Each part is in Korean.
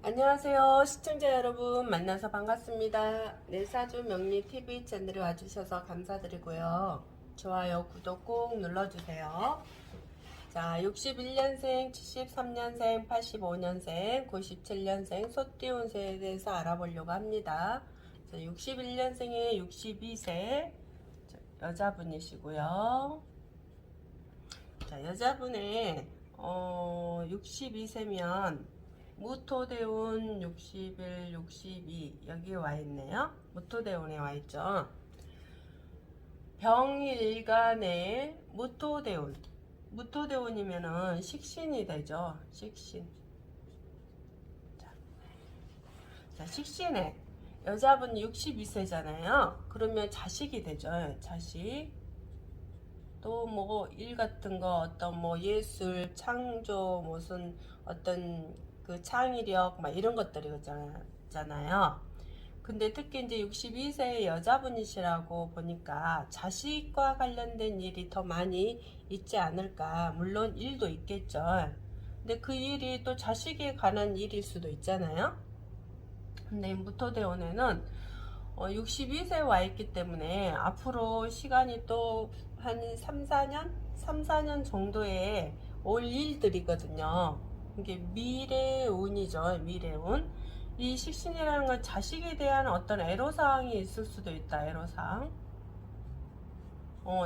안녕하세요. 시청자 여러분 만나서 반갑습니다. 내사주 명리 TV 채널에 와주셔서 감사드리고요. 좋아요, 구독 꼭 눌러주세요. 자, 61년생, 73년생, 85년생, 97년생 소띠운세에 대해서 알아보려고 합니다. 61년생에 62세 여자분이시고요. 자, 여자분의 62세면 무토대운 61, 62 여기 와 있네요. 무토대운에 와 있죠. 병일간에 무토대운. 무토대운이면은 식신이 되죠. 식신. 자, 식신에 여자분 62세잖아요. 그러면 자식이 되죠. 자식. 또 뭐 일 같은 거 어떤 뭐 예술, 창조, 무슨 어떤 그 창의력 막 이런 것들이 있잖아요. 근데 특히 이제 62세 여자분이시라고 보니까 자식과 관련된 일이 더 많이 있지 않을까. 물론 일도 있겠죠. 근데 그 일이 또 자식에 관한 일일 수도 있잖아요. 근데 무토대원에는 62세 와 있기 때문에 앞으로 시간이 또 한 3, 4년? 3, 4년 정도에 올 일들이거든요. 이게 미래운이죠. 미래운. 이 식신이라는 건 자식에 대한 어떤 애로사항이 있을 수도 있다. 애로사항.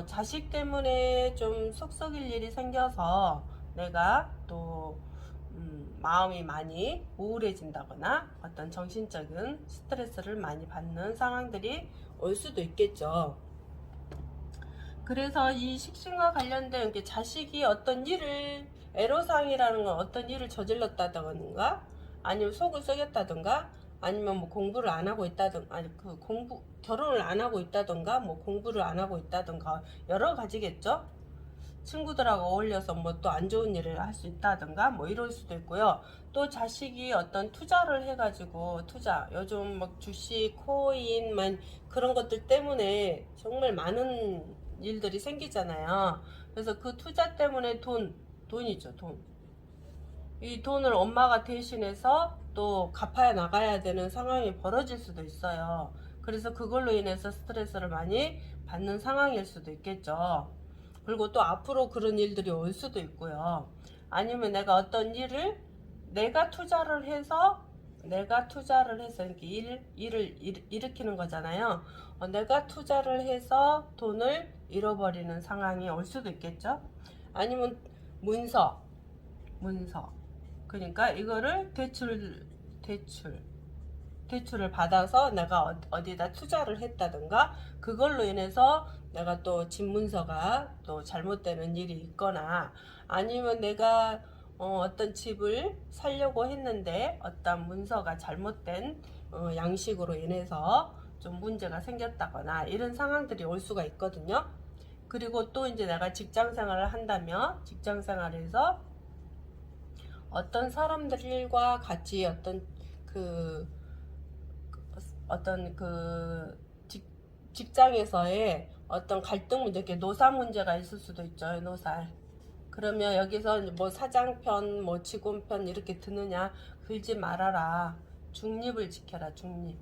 자식 때문에 좀 속 썩일 일이 생겨서 내가 또 마음이 많이 우울해진다거나 어떤 정신적인 스트레스를 많이 받는 상황들이 올 수도 있겠죠. 그래서 이 식신과 관련된 자식이 어떤 일을, 애로사항이라는 건 어떤 일을 저질렀다던가 아니면 속을 썩였다던가 아니면 뭐 공부를 안 하고 있다던가 아니 그 결혼을 안 하고 있다던가 뭐 공부를 안 하고 있다던가 여러 가지겠죠. 친구들하고 어울려서 뭐 또 안 좋은 일을 할 수 있다든가 뭐 이럴 수도 있고요. 또 자식이 어떤 투자를 해가지고 요즘 막 주식, 코인만 그런 것들 때문에 정말 많은 일들이 생기잖아요. 그래서 그 투자 때문에 돈이죠, 돈. 이 돈을 엄마가 대신해서 또 갚아야 나가야 되는 상황이 벌어질 수도 있어요. 그래서 그걸로 인해서 스트레스를 많이 받는 상황일 수도 있겠죠. 그리고 또 앞으로 그런 일들이 올 수도 있고요. 아니면 내가 어떤 일을 내가 투자를 해서 이렇게 일을 일으키는 거잖아요. 내가 투자를 해서 돈을 잃어버리는 상황이 올 수도 있겠죠. 아니면 문서. 그러니까 이거를 대출을 받아서 내가 어디다 투자를 했다든가 그걸로 인해서 내가 또 집문서가 또 잘못되는 일이 있거나 아니면 내가 어떤 집을 사려고 했는데 어떤 문서가 잘못된 양식으로 인해서 좀 문제가 생겼다거나 이런 상황들이 올 수가 있거든요. 그리고 또 이제 내가 직장 생활을 한다면 직장 생활에서 어떤 사람들과 같이 그 어떤 그 직장에서의 어떤 갈등 문제, 노사 문제가 있을 수도 있죠. 노사. 그러면 여기서 뭐 사장편, 뭐 직원편 이렇게 드느냐, 들지 말아라. 중립을 지켜라. 중립.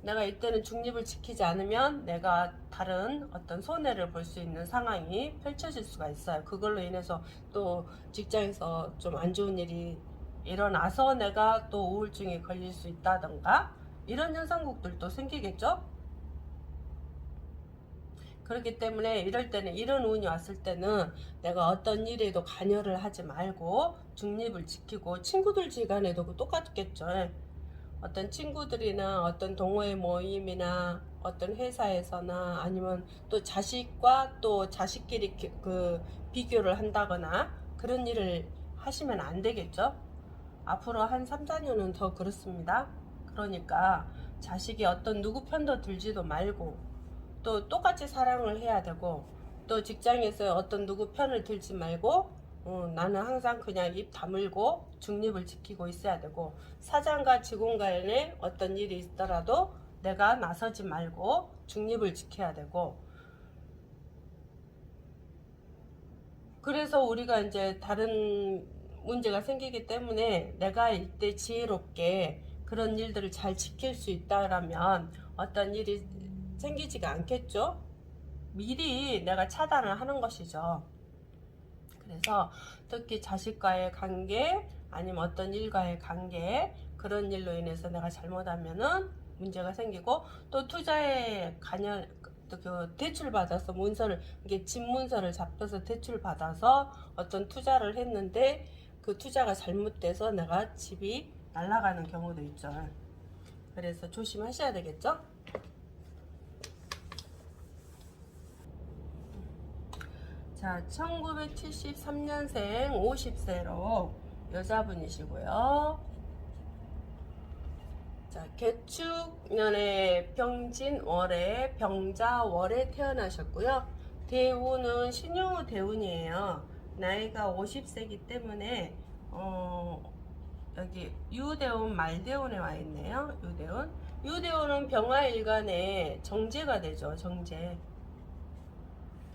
내가 이때는 중립을 지키지 않으면 내가 다른 어떤 손해를 볼 수 있는 상황이 펼쳐질 수가 있어요. 그걸로 인해서 또 직장에서 좀 안 좋은 일이 일어나서 내가 또 우울증에 걸릴 수 있다던가 이런 현상국들도 생기겠죠. 그렇기 때문에 이럴 때는 이런 운이 왔을 때는 내가 어떤 일에도 관여를 하지 말고 중립을 지키고 친구들 지간에도 똑같겠죠. 어떤 친구들이나 어떤 동호회 모임이나 어떤 회사에서나 아니면 또 자식과 또 자식끼리 그 비교를 한다거나 그런 일을 하시면 안 되겠죠. 앞으로 한 3, 4년은 더 그렇습니다. 그러니까 자식이 어떤 누구 편도 들지도 말고 또 똑같이 사랑을 해야 되고 또 직장에서 어떤 누구 편을 들지 말고 나는 항상 그냥 입 다물고 중립을 지키고 있어야 되고 사장과 직원 간에 어떤 일이 있더라도 내가 나서지 말고 중립을 지켜야 되고 그래서 우리가 이제 다른 문제가 생기기 때문에 내가 이때 지혜롭게 그런 일들을 잘 지킬 수 있다라면 어떤 일이 생기지가 않겠죠. 미리 내가 차단을 하는 것이죠. 그래서 특히 자식과의 관계 아니면 어떤 일과의 관계 그런 일로 인해서 내가 잘못하면은 문제가 생기고 또 투자에 관여 그 대출 받아서 문서를 이게 집 문서를 잡혀서 대출 받아서 어떤 투자를 했는데 그 투자가 잘못돼서 내가 집이 날아가는 경우도 있죠. 그래서 조심하셔야 되겠죠. 자, 1973년생 50세로 여자분이시고요. 자, 개축년에 병진월에 병자월에 태어나셨고요. 대운은 신용우 대운이에요. 나이가 50세이기 때문에 여기 유대운 말대운에 와 있네요. 유대운은 병화일간에 정제가 되죠.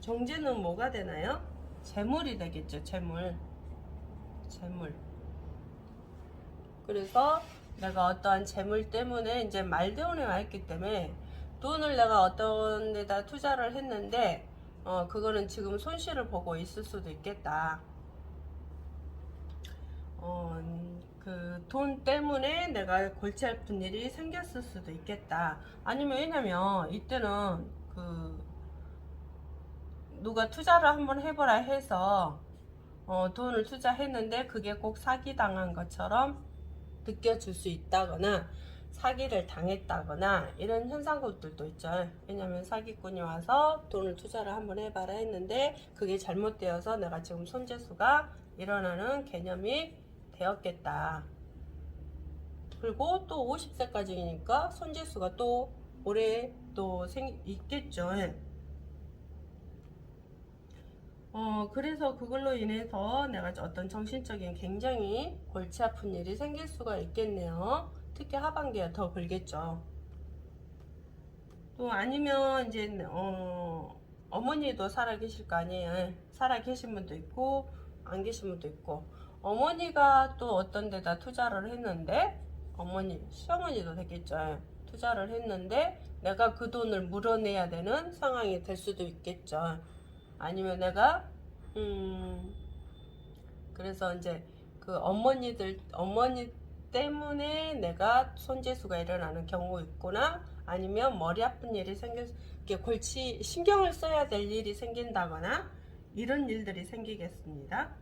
정제는 뭐가 되나요? 재물이 되겠죠. 재물. 그래서 내가 어떠한 재물 때문에 이제 말대운에 와 있기 때문에 돈을 내가 어떤 데다 투자를 했는데 그거는 지금 손실을 보고 있을 수도 있겠다. 그 돈 때문에 내가 골치 아픈 일이 생겼을 수도 있겠다. 아니면 왜냐면 이때는 그 누가 투자를 한번 해보라 해서 돈을 투자했는데 그게 꼭 사기당한 것처럼 느껴질 수 있다거나 사기를 당했다거나 이런 현상들도 있죠. 왜냐면 사기꾼이 와서 돈을 투자를 한번 해봐라 했는데 그게 잘못되어서 내가 지금 손재수가 일어나는 개념이 되었겠다. 그리고 또 50세까지니까 손재수가 또 올해 또 있겠죠. 그래서 그걸로 인해서 내가 어떤 정신적인 굉장히 골치 아픈 일이 생길 수가 있겠네요. 특히 하반기에 더 걸겠죠. 또 아니면 이제 어머니도 살아 계실 거 아니에요. 살아 계신 분도 있고 안 계신 분도 있고 어머니가 또 어떤 데다 투자를 했는데 시어머니도 되겠죠. 투자를 했는데 내가 그 돈을 물어내야 되는 상황이 될 수도 있겠죠. 아니면 내가 그래서 이제 그 어머니 때문에 내가 손재수가 일어나는 경우 있거나 아니면 머리 아픈 일이 신경을 써야 될 일이 생긴다거나 이런 일들이 생기겠습니다.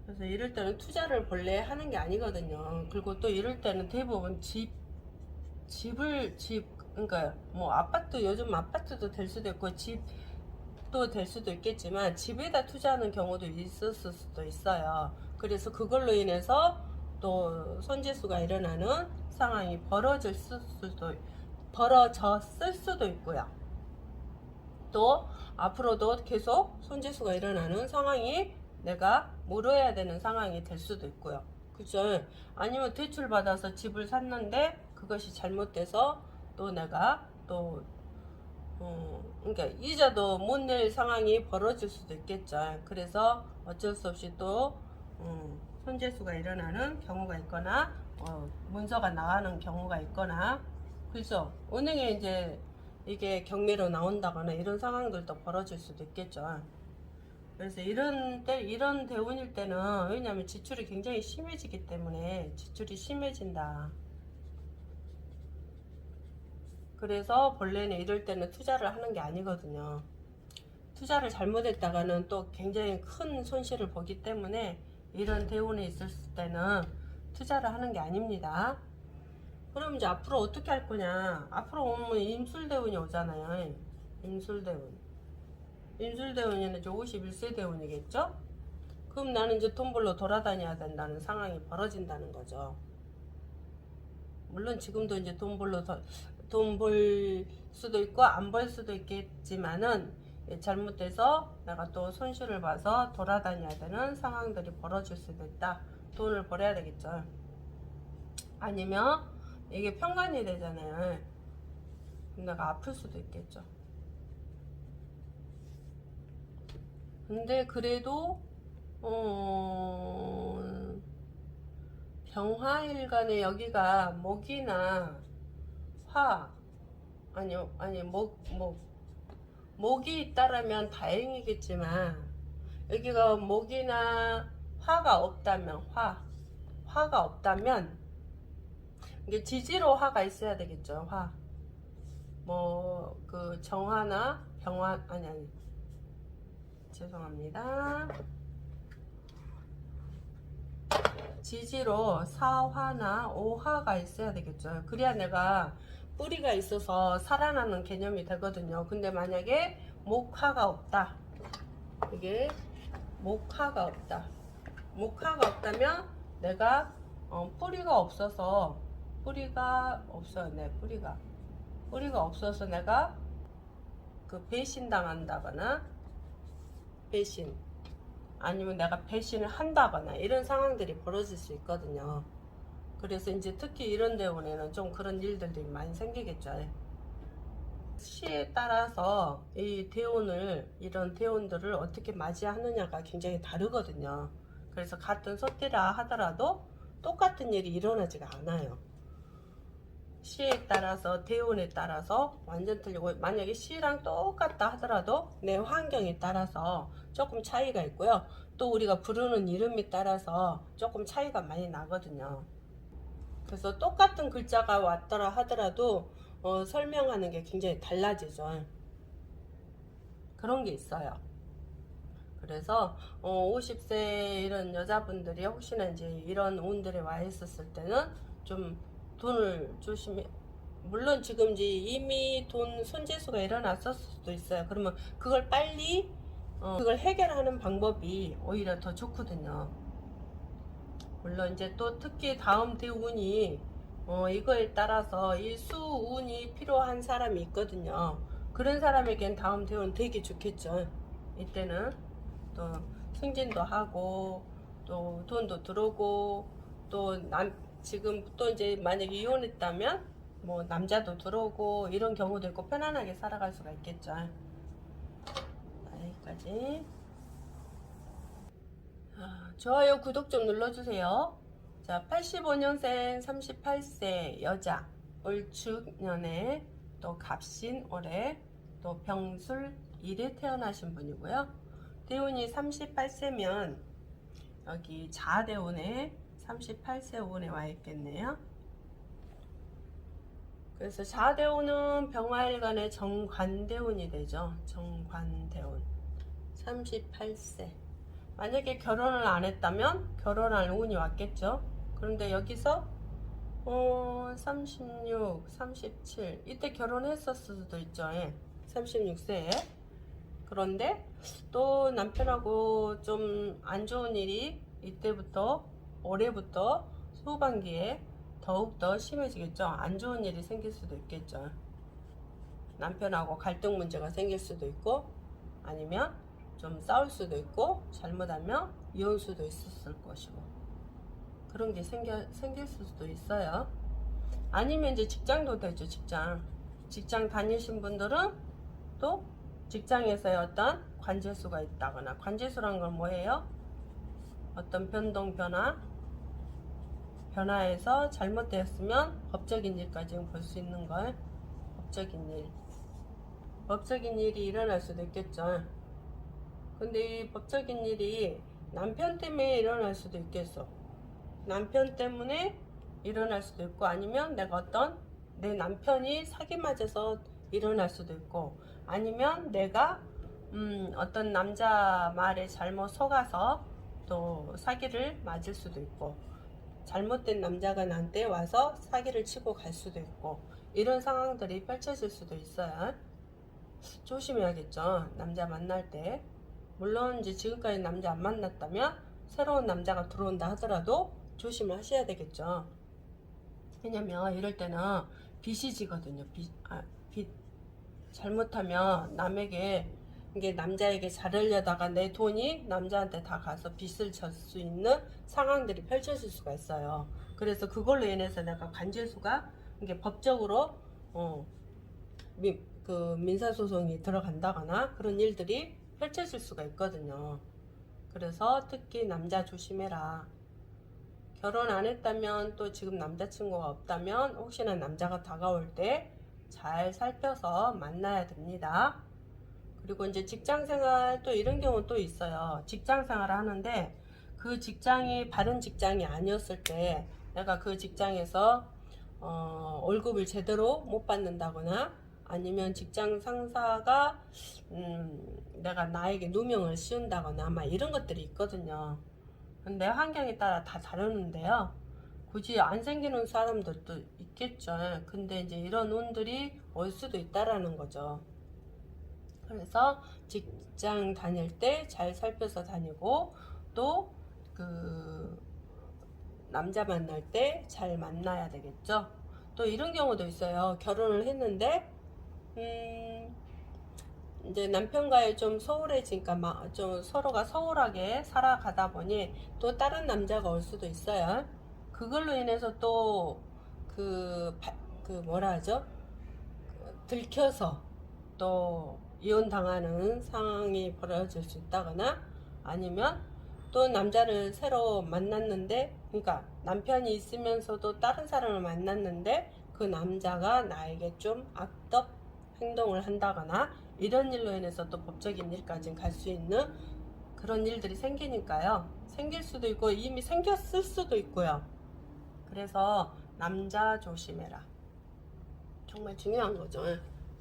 그래서 이럴 때는 투자를 본래 하는 게 아니거든요. 그리고 또 이럴 때는 대부분 그러니까 뭐 아파트, 요즘 아파트도 될 수도 있고 집도 될 수도 있겠지만 집에다 투자하는 경우도 있었을 수도 있어요. 그래서 그걸로 인해서 또 손재수가 일어나는 상황이 벌어졌을 수도 있고요. 또 앞으로도 계속 손재수가 일어나는 상황이 내가 물어야 되는 상황이 될 수도 있고요. 그죠? 아니면 대출 받아서 집을 샀는데 그것이 잘못돼서 또 내가 그러니까 이자도 못 낼 상황이 벌어질 수도 있겠죠. 그래서 어쩔 수 없이 또 손재수가 일어나는 경우가 있거나 문서가 나가는 경우가 있거나 그래서 은행에 이제 이게 경매로 나온다거나 이런 상황들도 벌어질 수도 있겠죠. 그래서 이런 대운일 때는 왜냐하면 지출이 굉장히 심해지기 때문에 지출이 심해진다. 그래서 본래는 이럴 때는 투자를 하는 게 아니거든요. 투자를 잘못했다가는 또 굉장히 큰 손실을 보기 때문에 이런 대운에 있었을 때는 투자를 하는 게 아닙니다. 그럼 이제 앞으로 어떻게 할 거냐? 앞으로 오면 임술대운이 오잖아요. 임술대운이는 이제 51세 대운이겠죠? 그럼 나는 이제 돈 벌러 돌아다녀야 된다는 상황이 벌어진다는 거죠. 물론 지금도 이제 돈 벌 수도 있고 안 벌 수도 있겠지만은 잘못돼서 내가 또 손실을 봐서 돌아다녀야 되는 상황들이 벌어질 수도 있다. 돈을 벌어야 되겠죠. 아니면 이게 편관이 되잖아요. 내가 아플 수도 있겠죠. 근데 그래도 어, 병화일간에 여기가 목이나 화, 아니 목이 있다라면 다행이겠지만, 여기가 목이나 화가 없다면, 화가 없다면, 이게 지지로 화가 있어야 되겠죠. 화. 뭐 그 정화나 병화, 아니 죄송합니다. 지지로 사화나 오화가 있어야 되겠죠. 그래야 내가 뿌리가 있어서 살아나는 개념이 되거든요. 근데 만약에 목화가 없다, 이게 목화가 없다면 내가 뿌리가 없어서, 뿌리가 없어요. 네, 뿌리가 없어서 내가 그 배신당한다거나, 배신, 아니면 내가 배신을 한다거나 이런 상황들이 벌어질 수 있거든요. 그래서 이제 특히 이런 대운에는 좀 그런 일들이 많이 생기겠죠. 시에 따라서 이 대운을, 이런 대운들을 어떻게 맞이하느냐가 굉장히 다르거든요. 그래서 같은 소띠라 하더라도 똑같은 일이 일어나지가 않아요. 시에 따라서, 대운에 따라서 완전 틀리고, 만약에 시랑 똑같다 하더라도 내 환경에 따라서 조금 차이가 있고요. 또 우리가 부르는 이름에 따라서 조금 차이가 많이 나거든요. 그래서 똑같은 글자가 왔더라 하더라도 설명하는 게 굉장히 달라지죠. 그런 게 있어요. 그래서 50세 이런 여자분들이 혹시나 이제 이런 운들에 와 있었을 때는 좀 돈을 조심해. 물론 지금 이제 이미 돈 손재수가 일어났을 수도 있어요. 그러면 그걸 빨리 그걸 해결하는 방법이 오히려 더 좋거든요. 물론 이제 또 특히 다음 대운이 이거에 따라서 이 수운이 필요한 사람이 있거든요. 그런 사람에겐 다음 대운 되게 좋겠죠. 이때는 또 승진도 하고 또 돈도 들어오고, 또 지금 또 이제 만약에 이혼했다면 뭐 남자도 들어오고 이런 경우도 있고 편안하게 살아갈 수가 있겠죠. 여기까지. 좋아요, 구독 좀 눌러주세요. 자, 85년생 38세 여자, 을축년에 또 갑신 올해 또 병술 1에 태어나신 분이고요. 대운이 38세면 여기 자대운에 38세 운에 와 있겠네요. 그래서 자대운은 병화일간의 정관대운이 되죠. 정관대운 38세. 만약에 결혼을 안 했다면 결혼할 운이 왔겠죠. 그런데 여기서 36, 37 이때 결혼했었을 수도 있죠. 36세에. 그런데 또 남편하고 좀 안 좋은 일이 이때부터, 올해부터 후반기에 더욱더 심해지겠죠. 안 좋은 일이 생길 수도 있겠죠. 남편하고 갈등 문제가 생길 수도 있고, 아니면 좀 싸울 수도 있고, 잘못하면 이혼 수도 있었을 것이고, 그런 게 생길 수도 있어요. 아니면 이제 직장도 되죠. 직장 다니신 분들은 또 직장에서의 어떤 관제수가 있다거나, 관제수란 건 뭐예요? 어떤 변동, 변화에서 잘못되었으면 법적인 일까지 볼 수 있는 걸, 법적인 일이 일어날 수도 있겠죠. 근데 이 법적인 일이 남편 때문에 일어날 수도 있겠어. 남편 때문에 일어날 수도 있고, 아니면 내가 내 남편이 사기 맞아서 일어날 수도 있고, 아니면 내가 어떤 남자 말에 잘못 속아서 또 사기를 맞을 수도 있고, 잘못된 남자가 나한테 와서 사기를 치고 갈 수도 있고, 이런 상황들이 펼쳐질 수도 있어요. 조심해야겠죠. 남자 만날 때. 물론 이제 지금까지 남자 안 만났다면 새로운 남자가 들어온다 하더라도 조심을 하셔야 되겠죠. 왜냐면 이럴 때는 빚이 지거든요. 빚. 잘못하면 남에게, 이게 남자에게 잘하려다가 내 돈이 남자한테 다 가서 빚을 질 수 있는 상황들이 펼쳐질 수가 있어요. 그래서 그걸로 인해서 내가 관제수가, 이게 법적으로 민사소송이 들어간다거나 그런 일들이 펼쳐질 수가 있거든요. 그래서 특히 남자 조심해라. 결혼 안 했다면, 또 지금 남자친구가 없다면 혹시나 남자가 다가올 때 잘 살펴서 만나야 됩니다. 그리고 이제 직장생활, 또 이런 경우 또 있어요. 직장생활을 하는데 그 직장이 바른 직장이 아니었을 때 내가 그 직장에서 월급을 제대로 못 받는다거나, 아니면 직장 상사가 내가 나에게 누명을 씌운다거나 막 이런 것들이 있거든요. 근데 환경에 따라 다 다르는데요. 굳이 안 생기는 사람들도 있겠죠. 근데 이제 이런 운들이 올 수도 있다라는 거죠. 그래서 직장 다닐 때 잘 살펴서 다니고, 또 그 남자 만날 때 잘 만나야 되겠죠. 또 이런 경우도 있어요. 결혼을 했는데 이제 남편과의 좀 소홀해지니까 좀 서로가 소홀하게 살아가다 보니 또 다른 남자가 올 수도 있어요. 그걸로 인해서 또 그 뭐라 하죠? 들켜서 또 이혼당하는 상황이 벌어질 수 있다거나, 아니면 또 남자를 새로 만났는데, 그러니까 남편이 있으면서도 다른 사람을 만났는데 그 남자가 나에게 좀 악덕 행동을 한다거나, 이런 일로 인해서 또 법적인 일까지 갈 수 있는 그런 일들이 생기니까요. 생길 수도 있고 이미 생겼을 수도 있고요. 그래서 남자 조심해라. 정말 중요한 거죠.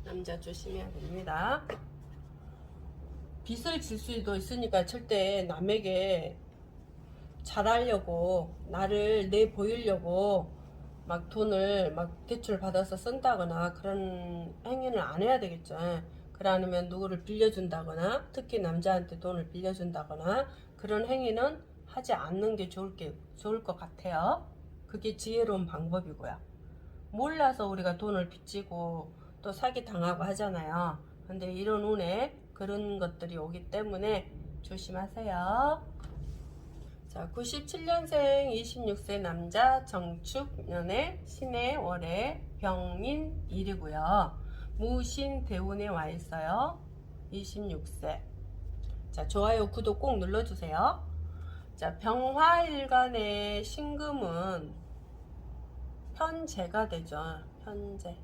남자 조심해야 됩니다. 빚을 질 수도 있으니까 절대 남에게 잘하려고, 나를 내 보이려고 막 돈을 막 대출 받아서 쓴다거나 그런 행위는 안 해야 되겠죠. 그러면 누구를 빌려준다거나, 특히 남자한테 돈을 빌려준다거나 그런 행위는 하지 않는 게 좋을 것 같아요. 그게 지혜로운 방법이고요. 몰라서 우리가 돈을 빚지고 또 사기 당하고 하잖아요. 근데 이런 운에 그런 것들이 오기 때문에 조심하세요. 자, 97년생 26세 남자, 정축년의 신의 월의 병인일이고요. 무신 대운에 와 있어요. 26세. 자, 좋아요, 구독 꼭 눌러주세요. 자, 병화일간의 신금은 편재가 되죠. 편재.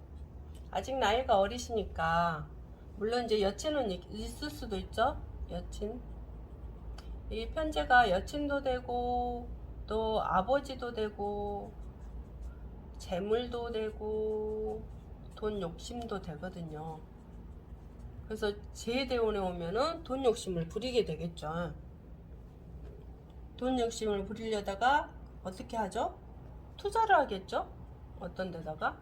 아직 나이가 어리시니까, 물론 이제 여친은 있을 수도 있죠. 여친. 이 편재가 여친도 되고, 또 아버지도 되고, 재물도 되고, 돈 욕심도 되거든요. 그래서 재대운에 오면은 돈 욕심을 부리게 되겠죠. 돈 욕심을 부리려다가 어떻게 하죠? 투자를 하겠죠? 어떤 데다가?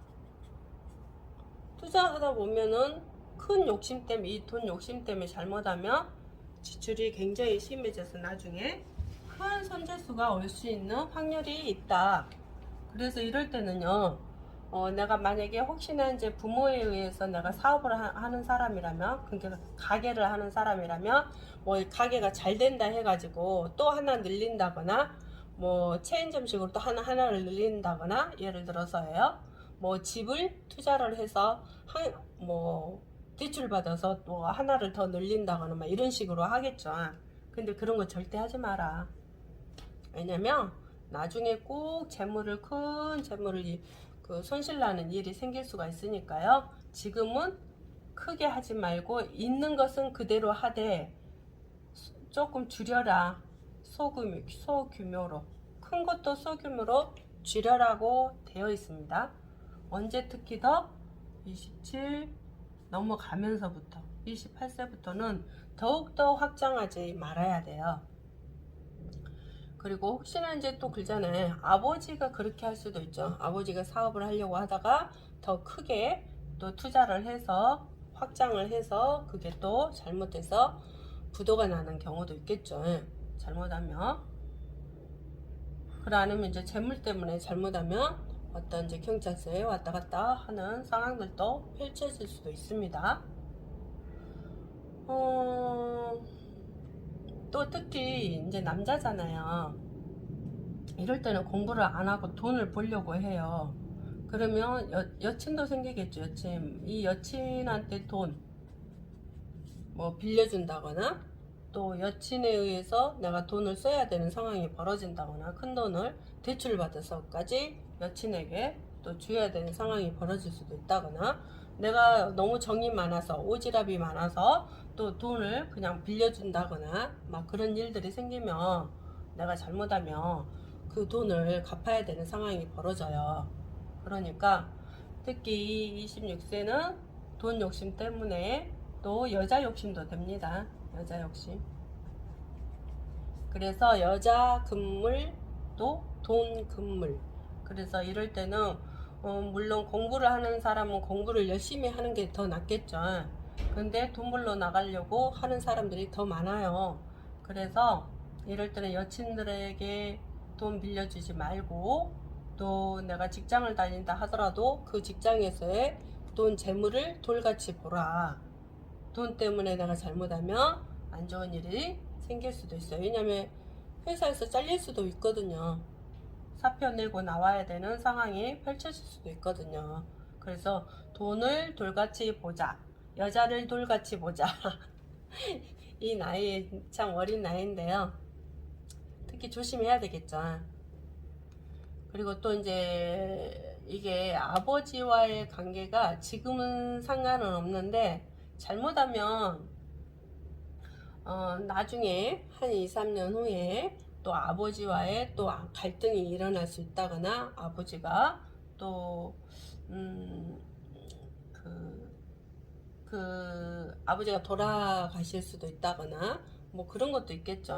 투자하다 보면은 큰 욕심 때문에, 이 돈 욕심 때문에 잘못하면 지출이 굉장히 심해져서 나중에 큰 손재수가 올 수 있는 확률이 있다. 그래서 이럴 때는요, 내가 만약에 혹시나 이제 부모에 의해서 내가 사업을 하는 사람이라면, 그러니까 가게를 하는 사람이라면, 뭐 가게가 잘 된다 해가지고 또 하나 늘린다거나, 뭐 체인점식으로 또 하나를 늘린다거나, 예를 들어서요, 뭐 집을 투자를 해서 뭐 대출 받아서 또 하나를 더 늘린다거나 막 이런 식으로 하겠죠. 근데 그런 거 절대 하지 마라. 왜냐면 나중에 꼭 큰 재물을 손실나는 일이 생길 수가 있으니까요. 지금은 크게 하지 말고 있는 것은 그대로 하되 조금 줄여라. 소규모로. 큰 것도 소규모로 줄여라고 되어 있습니다. 언제 특히 더 27 넘어가면서부터 28세부터는 더욱더 확장하지 말아야 돼요. 그리고 혹시나 이제 또 그러잖아요. 아버지가 그렇게 할 수도 있죠. 아버지가 사업을 하려고 하다가 더 크게 또 투자를 해서 확장을 해서 그게 또 잘못해서 부도가 나는 경우도 있겠죠. 잘못하면. 그래 아니면 이제 재물 때문에 잘못하면 어떤 이제 경찰서에 왔다 갔다 하는 상황들도 펼쳐질 수도 있습니다. 또 특히 이제 남자잖아요. 이럴 때는 공부를 안 하고 돈을 벌려고 해요. 그러면 여친도 생기겠죠. 여친. 이 여친한테 돈 뭐 빌려준다거나, 또 여친에 의해서 내가 돈을 써야 되는 상황이 벌어진다거나 큰 돈을 대출받아서까지 여친에게 또 줘야 되는 상황이 벌어질 수도 있다거나 내가 너무 정이 많아서 오지랖이 많아서 또 돈을 그냥 빌려준다거나 막 그런 일들이 생기면 내가 잘못하면 그 돈을 갚아야 되는 상황이 벌어져요. 그러니까 특히 이 26세는 돈 욕심 때문에 또 여자 욕심도 됩니다. 여자 욕심. 그래서 여자 금물 또 돈 금물. 그래서 이럴 때는 물론 공부를 하는 사람은 공부를 열심히 하는 게 더 낫겠죠. 근데 돈 벌러 나가려고 하는 사람들이 더 많아요. 그래서 이럴 때는 여친들에게 돈 빌려주지 말고 또 내가 직장을 다닌다 하더라도 그 직장에서의 돈 재물을 돌같이 보라. 돈 때문에 내가 잘못하면 안 좋은 일이 생길 수도 있어요. 왜냐면 회사에서 잘릴 수도 있거든요. 사표 내고 나와야 되는 상황이 펼쳐질 수도 있거든요. 그래서 돈을 돌같이 보자. 여자를 돌같이 보자. 이 나이에 참 어린 나이인데요. 특히 조심해야 되겠죠. 그리고 또 이제 이게 아버지와의 관계가 지금은 상관은 없는데 잘못하면 나중에 한 2, 3년 후에 또 아버지와의 또 갈등이 일어날 수 있다거나 아버지가 또 아버지가 돌아가실 수도 있다거나 뭐 그런 것도 있겠죠.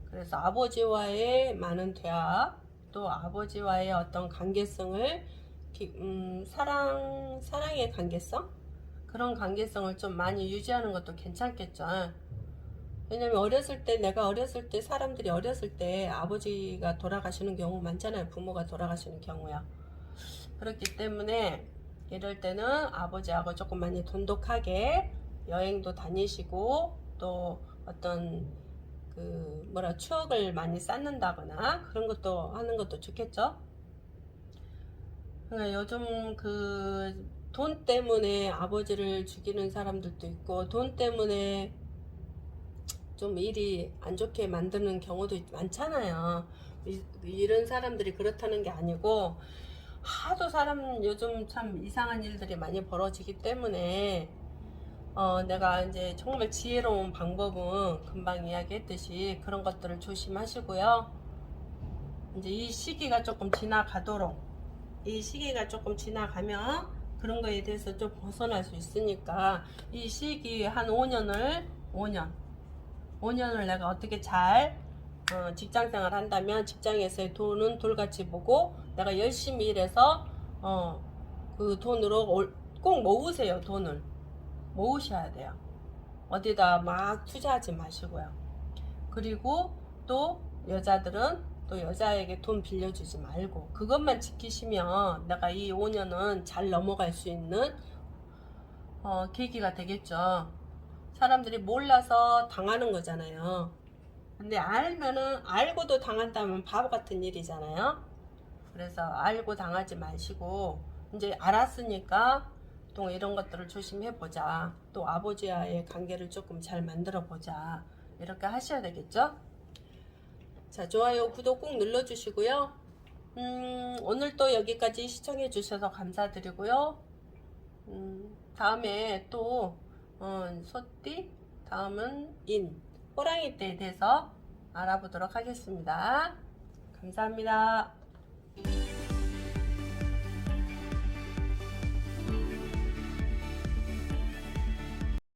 그래서 아버지와의 많은 대화 또 아버지와의 어떤 관계성을 사랑의 관계성 그런 관계성을 좀 많이 유지하는 것도 괜찮겠죠. 왜냐면 내가 어렸을 때 사람들이 어렸을 때 아버지가 돌아가시는 경우 많잖아요. 부모가 돌아가시는 경우야. 그렇기 때문에 이럴 때는 아버지하고 조금 많이 돈독하게 여행도 다니시고 또 어떤 추억을 많이 쌓는다거나 그런 것도 하는 것도 좋겠죠. 그러니까 요즘 돈 때문에 아버지를 죽이는 사람들도 있고 돈 때문에 좀 일이 안 좋게 만드는 경우도 많잖아요. 이런 사람들이 그렇다는 게 아니고 하도 요즘 참 이상한 일들이 많이 벌어지기 때문에 내가 이제 정말 지혜로운 방법은 금방 이야기했듯이 그런 것들을 조심하시고요. 이제 이 시기가 조금 지나가면 그런 거에 대해서 좀 벗어날 수 있으니까 이 시기 한 5년을 내가 어떻게 잘 직장생활 한다면 직장에서의 돈은 돌같이 보고 내가 열심히 일해서 그 돈으로 꼭 모으세요. 돈을 모으셔야 돼요. 어디다 막 투자하지 마시고요. 그리고 또 여자들은 또 여자에게 돈 빌려주지 말고 그것만 지키시면 내가 이 5년은 잘 넘어갈 수 있는 계기가 되겠죠. 사람들이 몰라서 당하는 거잖아요. 근데 알고도 당한다면 바보 같은 일이잖아요. 그래서 알고 당하지 마시고 이제 알았으니까 또 이런 것들을 조심해 보자. 또 아버지와의 관계를 조금 잘 만들어 보자. 이렇게 하셔야 되겠죠? 자, 좋아요, 구독 꼭 눌러주시고요. 오늘 또 여기까지 시청해 주셔서 감사드리고요. 다음에 또 소띠, 다음은 호랑이 떼에 대해서 알아보도록 하겠습니다. 감사합니다.